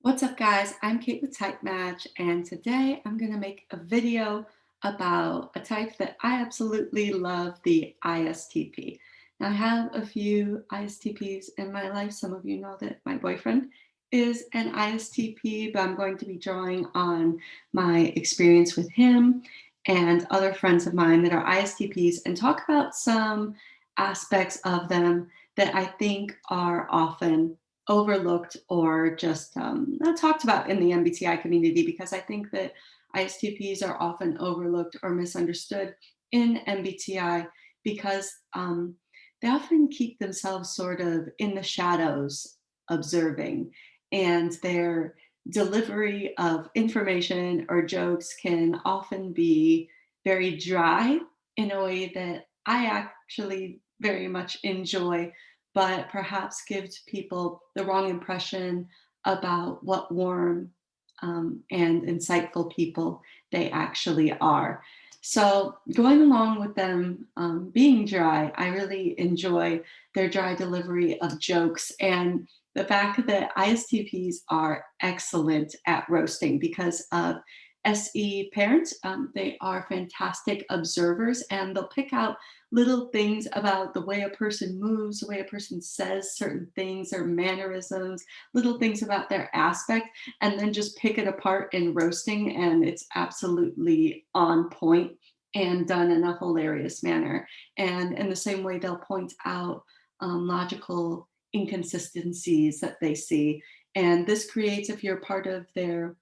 What's up, guys? I'm Kate with TypeMatch, and today I'm going to make a video about a type that I absolutely love, the ISTP. Now, I have a few ISTPs in my life. Some of you know that my boyfriend is an ISTP, but I'm going to be drawing on my experience with him and other friends of mine that are ISTPs and talk about some aspects of them that I think are often overlooked or just not talked about in the MBTI community, because I think that ISTPs are often overlooked or misunderstood in MBTI because they often keep themselves sort of in the shadows observing, and their delivery of information or jokes can often be very dry in a way that I actually very much enjoy, but perhaps gives people the wrong impression about what warm and insightful people they actually are. So, going along with them being dry, I really enjoy their dry delivery of jokes and the fact that ISTPs are excellent at roasting because of SE parents. They are fantastic observers, and they'll pick out little things about the way a person moves, the way a person says certain things, their mannerisms, little things about their aspect, and then just pick it apart in roasting. And it's absolutely on point and done in a hilarious manner. And in the same way, they'll point out logical inconsistencies that they see. And this creates, if you're part of their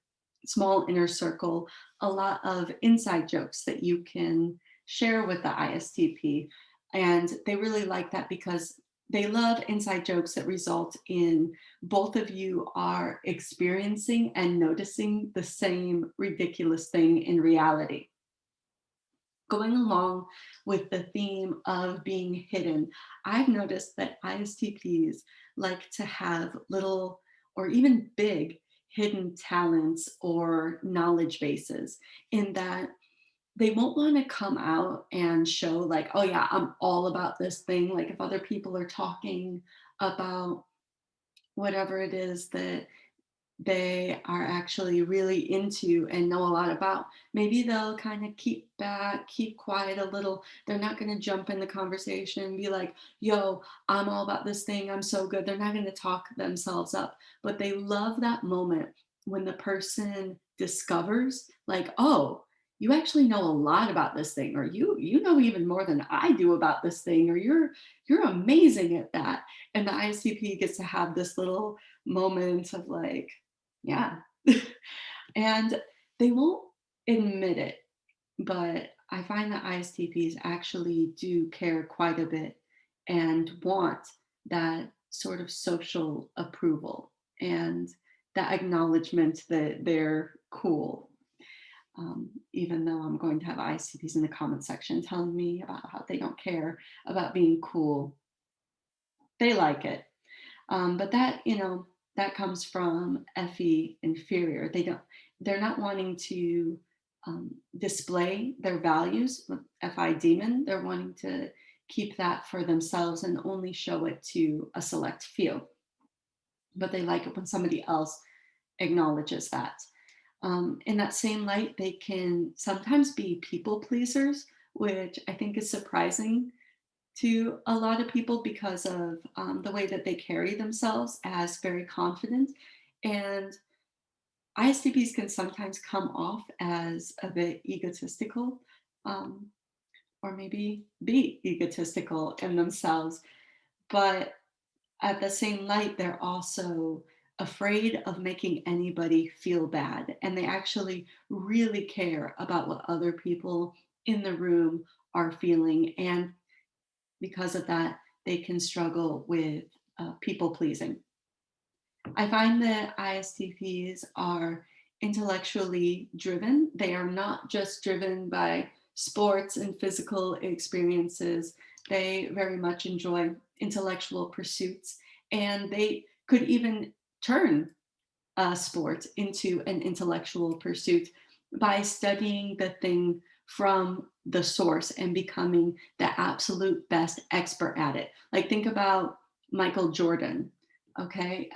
small inner circle, a lot of inside jokes that you can share with the ISTP. And they really like that because they love inside jokes that result in both of you are experiencing and noticing the same ridiculous thing in reality. Going along with the theme of being hidden, I've noticed that ISTPs like to have little or even big hidden talents or knowledge bases, in that they won't want to come out and show, like, oh yeah, I'm all about this thing. Like, if other people are talking about whatever it is that they are actually really into and know a lot about, maybe they'll kind of keep back, keep quiet a little. They're not going to jump in the conversation and be like, yo, I'm all about this thing, I'm so good. They're not going to talk themselves up, but they love that moment when the person discovers, like, oh, you actually know a lot about this thing, or you know even more than I do about this thing, or you're amazing at that. And the ISTP gets to have this little moment of like, yeah. And they won't admit it, but I find that ISTPs actually do care quite a bit and want that sort of social approval and that acknowledgement that they're cool. Even though I'm going to have ISTPs in the comment section telling me about how they don't care about being cool, they like it. But that comes from FE inferior. They're not wanting to display their values with FI demon. They're wanting to keep that for themselves and only show it to a select few. But they like it when somebody else acknowledges that. In that same light, they can sometimes be people pleasers, which I think is surprising to a lot of people because of the way that they carry themselves as very confident. And ISTPs can sometimes come off as a bit egotistical, um, or maybe be egotistical in themselves. But at the same light, they're also afraid of making anybody feel bad. And they actually really care about what other people in the room are feeling. And because of that, they can struggle with people pleasing. I find that ISTPs are intellectually driven. They are not just driven by sports and physical experiences. They very much enjoy intellectual pursuits, and they could even turn a sport into an intellectual pursuit by studying the thing from the source and becoming the absolute best expert at it. Like, think about Michael Jordan. Okay.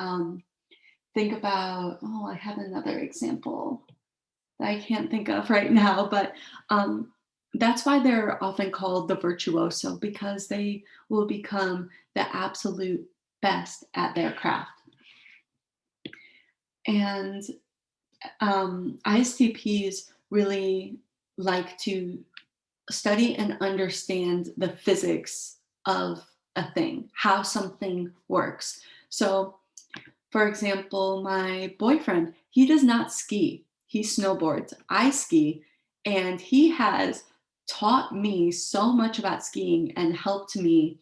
think about, oh, I have another example that I can't think of right now, but um, that's why they're often called the virtuoso because they will become the absolute best at their craft. And ISTPs really like to study and understand the physics of a thing, how something works. So, for example, my boyfriend, he does not ski. He snowboards. I ski, and he has taught me so much about skiing and helped me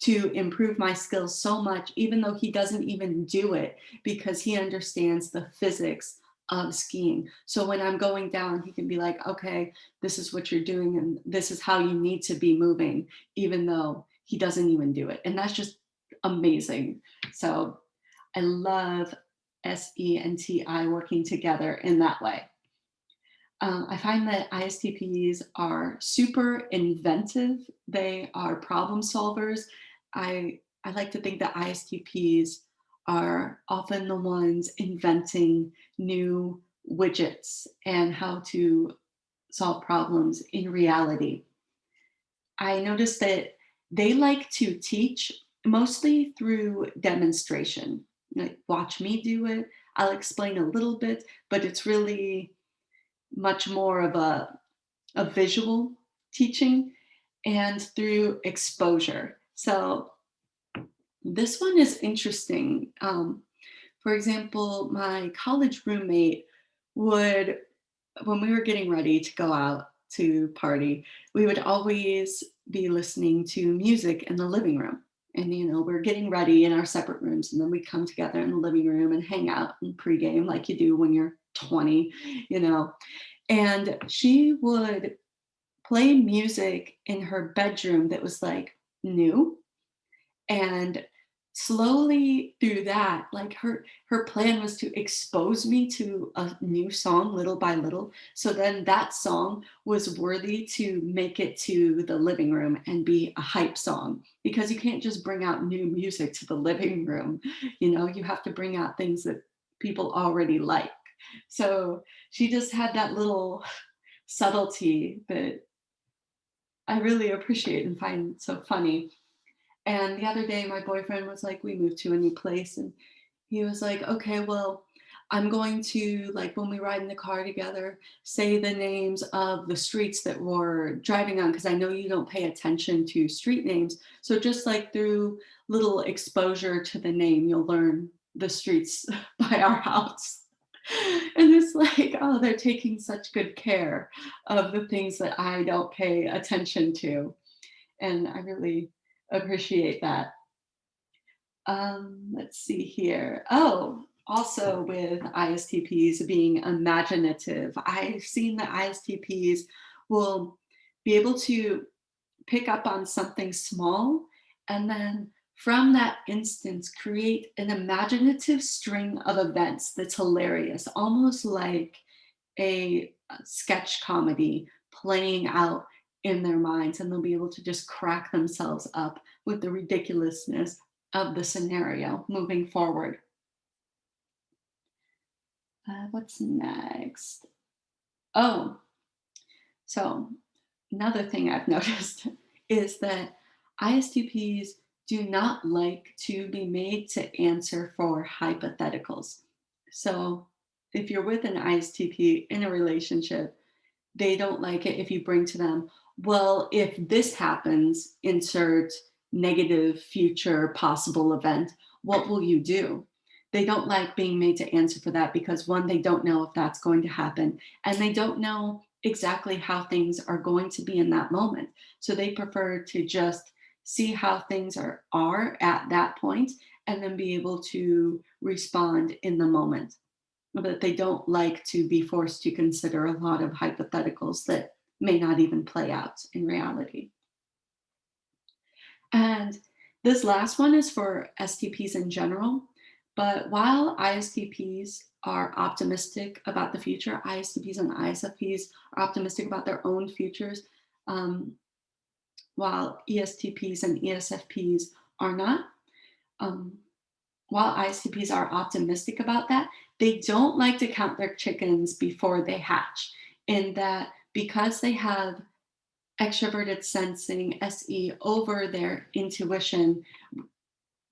to improve my skills so much, even though he doesn't even do it because he understands the physics of skiing. So when I'm going down, he can be like, okay, this is what you're doing, and this is how you need to be moving, even though he doesn't even do it. And that's just amazing. So I love SE and TI working together in that way. I find that ISTPs are super inventive. They are problem solvers. I like to think that ISTPs are often the ones inventing new widgets and how to solve problems in reality. I noticed that they like to teach mostly through demonstration. Like, watch me do it. I'll explain a little bit, but it's really much more of a visual teaching and through exposure. So this one is interesting. For example, my college roommate would, when we were getting ready to go out to party, we would always be listening to music in the living room. And, we're getting ready in our separate rooms, and then we come together in the living room and hang out and pregame like you do when you're 20, you know. And she would play music in her bedroom that was like new, and slowly through that, like, her plan was to expose me to a new song little by little, so then that song was worthy to make it to the living room and be a hype song, because you can't just bring out new music to the living room. You have to bring out things that people already like. So she just had that little subtlety that I really appreciate and find so funny. And the other day, my boyfriend was like, we moved to a new place, and he was like, okay, well, I'm going to, like, when we ride in the car together, say the names of the streets that we're driving on, because I know you don't pay attention to street names. So just like through little exposure to the name, you'll learn the streets by our house. And it's like, oh, they're taking such good care of the things that I don't pay attention to. And I really appreciate that. Let's see here. Oh, also with ISTPs being imaginative, I've seen that ISTPs will be able to pick up on something small, and then from that instance create an imaginative string of events that's hilarious, almost like a sketch comedy playing out in their minds, and they'll be able to just crack themselves up with the ridiculousness of the scenario moving forward. What's next? Oh, so another thing I've noticed is that ISTPs do not like to be made to answer for hypotheticals. So if you're with an ISTP in a relationship, they don't like it if you bring to them, well, if this happens, insert negative future possible event, what will you do? They don't like being made to answer for that because, one, they don't know if that's going to happen, and they don't know exactly how things are going to be in that moment. So they prefer to just see how things are at that point and then be able to respond in the moment, but they don't like to be forced to consider a lot of hypotheticals that may not even play out in reality. And this last one is for STPs in general. But while ISTPs are optimistic about the future, ISTPs and ISFPs are optimistic about their own futures, um, while ESTPs and ESFPs are not. Um, while ISTPs are optimistic about that, they don't like to count their chickens before they hatch. In that, because they have extroverted sensing, SE, over their intuition,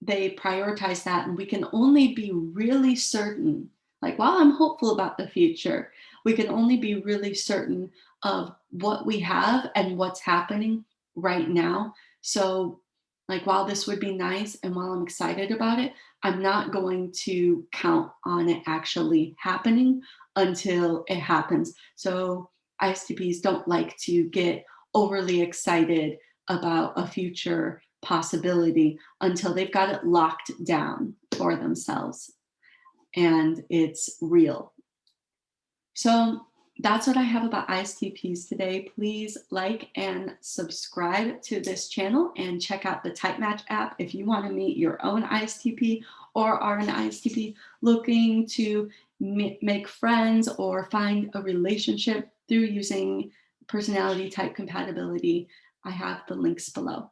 they prioritize that. And we can only be really certain, like while I'm hopeful about the future, we can only be really certain of what we have and what's happening right now. So, like, while this would be nice and while I'm excited about it, I'm not going to count on it actually happening until it happens. So ISTPs don't like to get overly excited about a future possibility until they've got it locked down for themselves and it's real. So that's what I have about ISTPs today. Please like and subscribe to this channel and check out the TypeMatch app if you want to meet your own ISTP or are an ISTP looking to make friends or find a relationship through using personality type compatibility. I have the links below.